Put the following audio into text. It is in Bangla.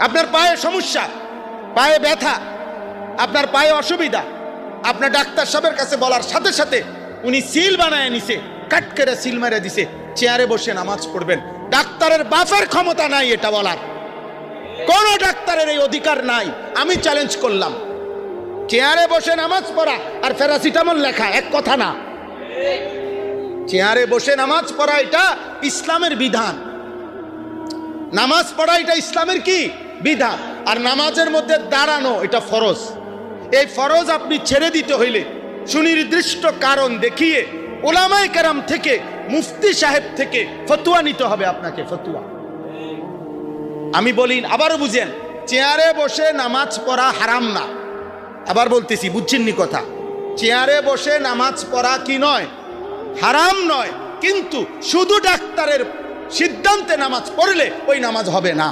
আপনার পায়ে সমস্যা, পায়ে ব্যথা, আপনার পায়ে অসুবিধা, আপনার ডাক্তার সাহেবের কাছে বলার সাথে সাথে উনি সিল বানায় নিছে, কাট করে সিল মেরে দিছে, চেয়ারে বসে নামাজ পড়বেন। ডাক্তারের বাপের ক্ষমতা নাই এটা বলার, কোন ডাক্তারের এই অধিকার নাই। আমি চ্যালেঞ্জ করলাম, চেয়ারে বসে নামাজ পড়া আর প্যারাসিটামল লেখা এক কথা না। চেয়ারে বসে নামাজ পড়া এটা ইসলামের বিধান, নামাজ পড়া এটা ইসলামের কি বিধান। আর নামাজের মধ্যে দাঁড়ানো এটা ফরজ। এই ফরজ আপনি ছেড়ে দিতে হইলে সুনির্দিষ্ট কারণ দেখিয়ে ওলামায়ে কেরাম থেকে, মুফতি সাহেব থেকে ফতোয়া নিতে হবে আপনাকে, ফতোয়া। আমি বলি, আবারও বুঝেন, চেয়ারে বসে নামাজ পড়া হারাম না। আবার বলতেছি, বুঝছেননি কথা? চেয়ারে বসে নামাজ পড়া কি নয়? হারাম নয়, কিন্তু শুধু ডাক্তারের সিদ্ধান্তে নামাজ পড়লে ওই নামাজ হবে না।